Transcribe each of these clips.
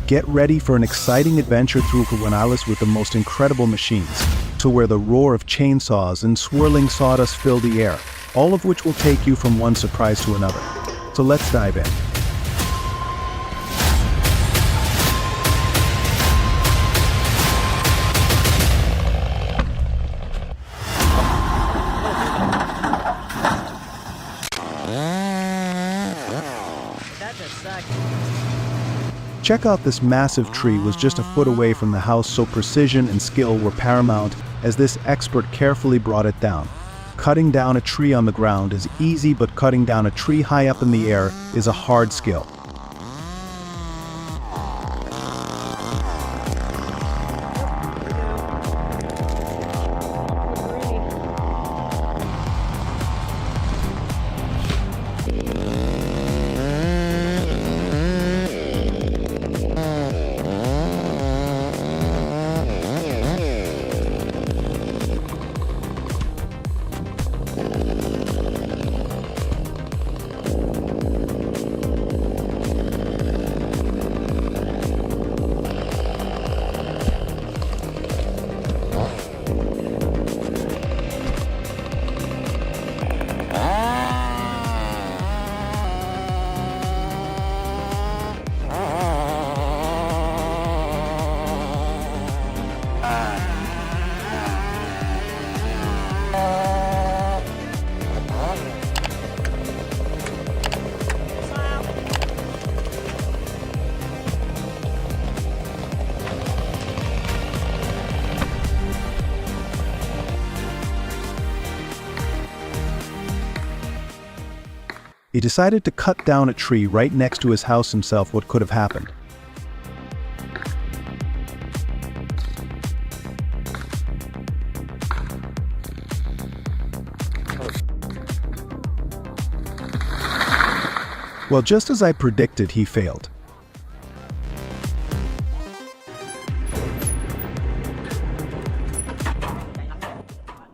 Get ready for an exciting adventure through Guanalis with the most incredible machines, to where the roar of chainsaws and swirling sawdust fill the air, all of which will take you from one surprise to another. So let's dive in. Check out this massive tree was just a foot away from the house, so precision and skill were paramount as this expert carefully brought it down. Cutting down a tree on the ground is easy, but cutting down a tree high up in the air is a hard skill. He decided to cut down a tree right next to his house himself. What could have happened? Well, just as I predicted, he failed.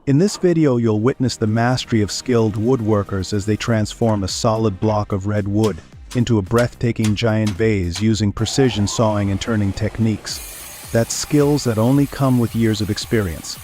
In this video, you'll witness the mastery of skilled woodworkers as they transform a solid block of red wood into a breathtaking giant vase using precision sawing and turning techniques. That's skills that only come with years of experience.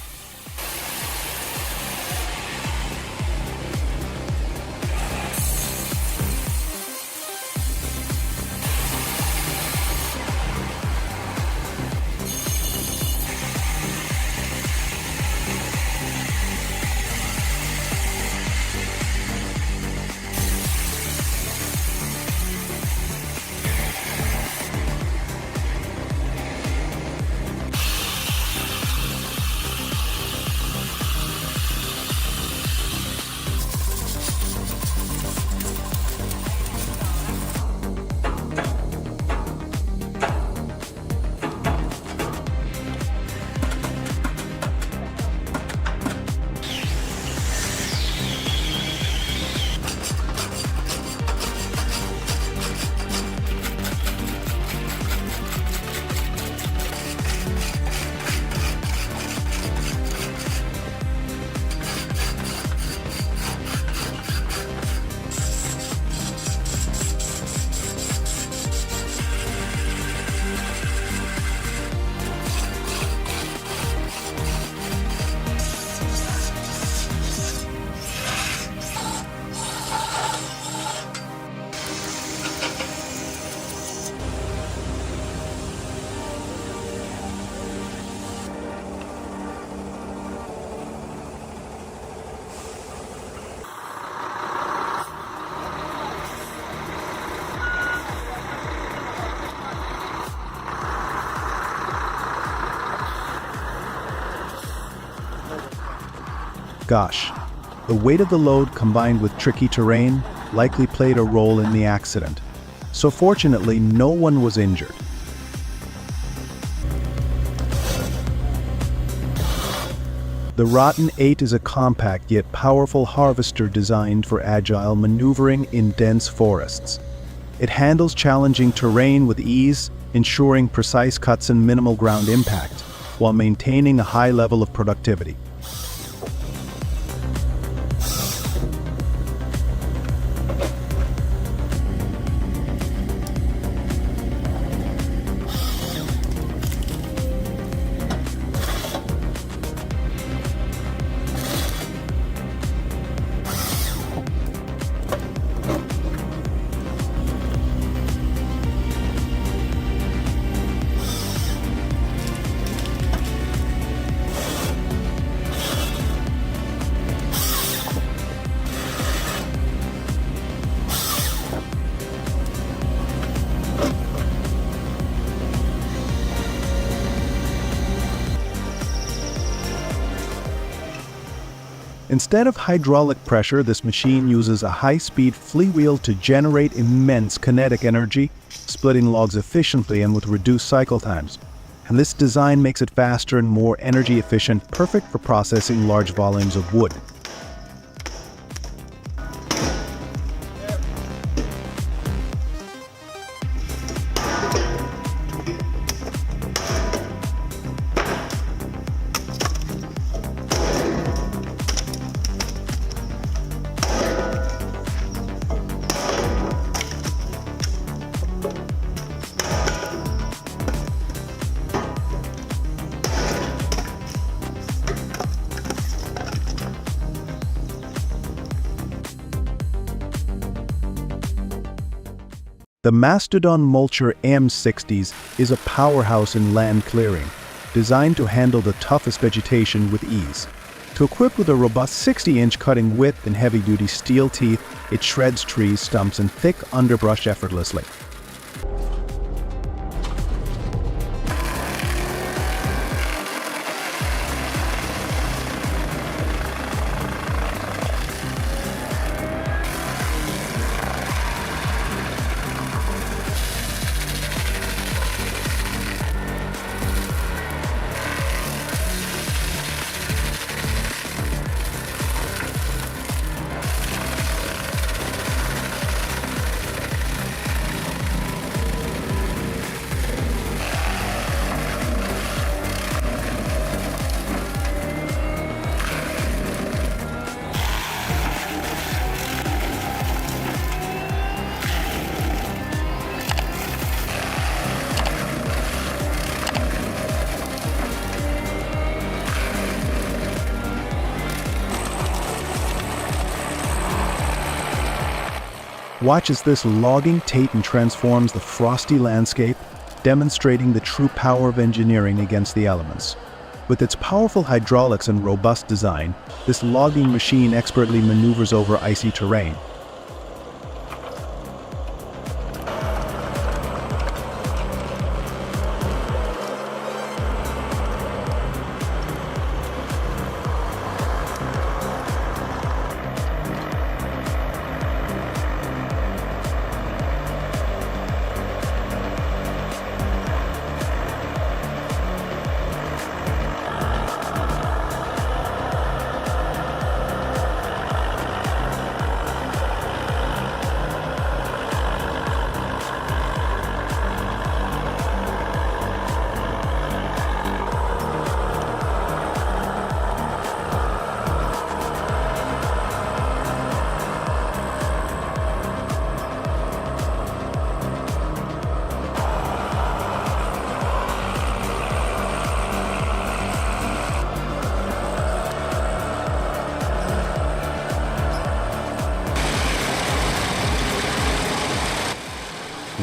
Gosh, the weight of the load combined with tricky terrain likely played a role in the accident. So fortunately, no one was injured. The Rotten 8 is a compact yet powerful harvester designed for agile maneuvering in dense forests. It handles challenging terrain with ease, ensuring precise cuts and minimal ground impact, while maintaining a high level of productivity. Instead of hydraulic pressure, this machine uses a high-speed flywheel to generate immense kinetic energy, splitting logs efficiently and with reduced cycle times. And this design makes it faster and more energy efficient, perfect for processing large volumes of wood. The Mastodon Mulcher M60s is a powerhouse in land clearing, designed to handle the toughest vegetation with ease. Equipped with a robust 60-inch cutting width and heavy-duty steel teeth, it shreds trees, stumps, and thick underbrush effortlessly. Watch as this logging titan transforms the frosty landscape, demonstrating the true power of engineering against the elements. With its powerful hydraulics and robust design, this logging machine expertly maneuvers over icy terrain.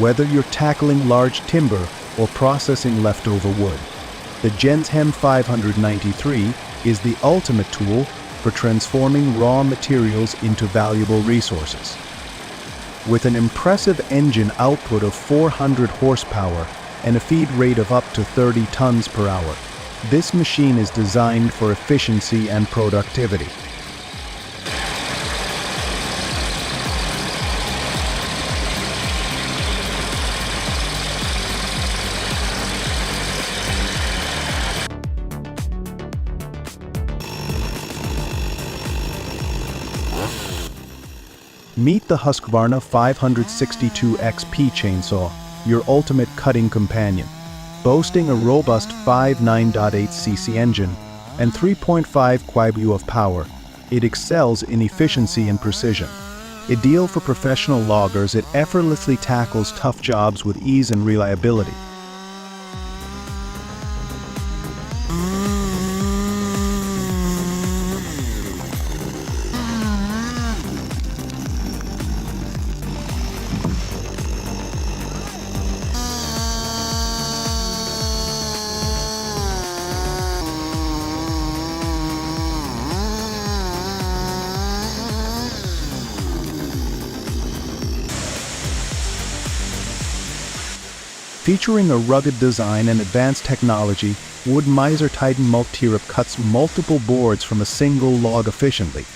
Whether you're tackling large timber or processing leftover wood, the Genshem 593 is the ultimate tool for transforming raw materials into valuable resources. With an impressive engine output of 400 horsepower and a feed rate of up to 30 tons per hour, this machine is designed for efficiency and productivity. Meet the Husqvarna 562 XP chainsaw, your ultimate cutting companion. Boasting a robust 9.8cc engine and 3.5 kW of power, it excels in efficiency and precision. Ideal for professional loggers, it effortlessly tackles tough jobs with ease and reliability. Featuring a rugged design and advanced technology, Wood Miser Titan Multi-Tierp cuts multiple boards from a single log efficiently.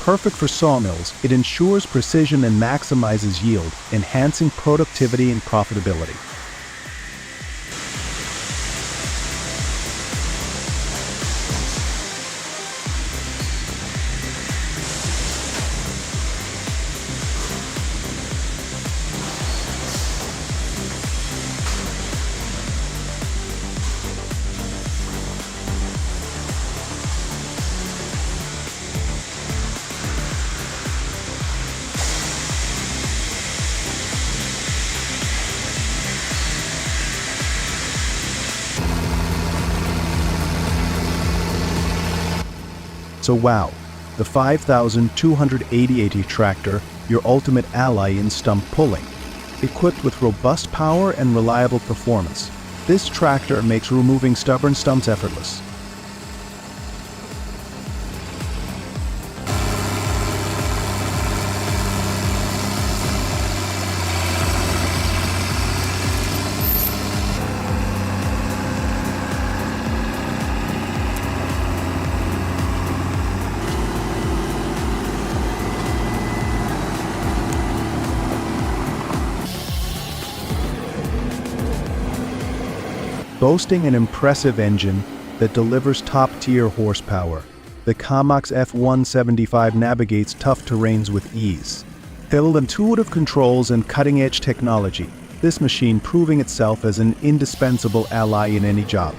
Perfect for sawmills, it ensures precision and maximizes yield, enhancing productivity and profitability. So wow, the 5280 tractor, your ultimate ally in stump pulling. Equipped with robust power and reliable performance, this tractor makes removing stubborn stumps effortless. Boasting an impressive engine that delivers top-tier horsepower, the Kamax F175 navigates tough terrains with ease. Filled with intuitive controls and cutting-edge technology, this machine proving itself as an indispensable ally in any job.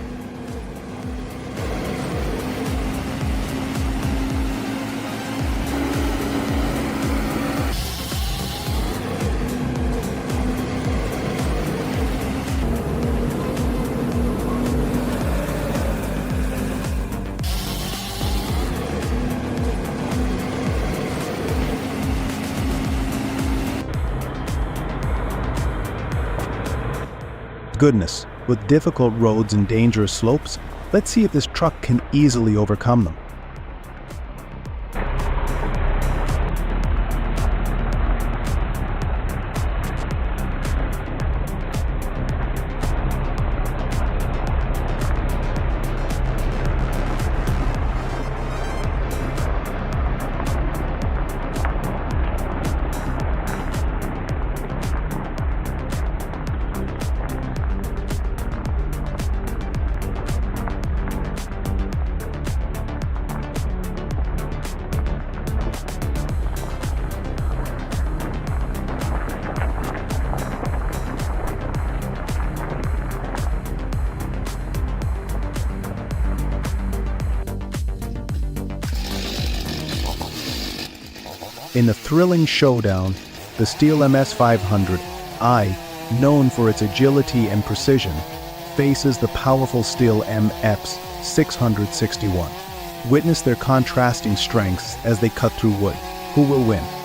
Goodness, with difficult roads and dangerous slopes, let's see if this truck can easily overcome them. In a thrilling showdown, the Steel MS500i, known for its agility and precision, faces the powerful Steel MF's 661. Witness their contrasting strengths as they cut through wood. Who will win?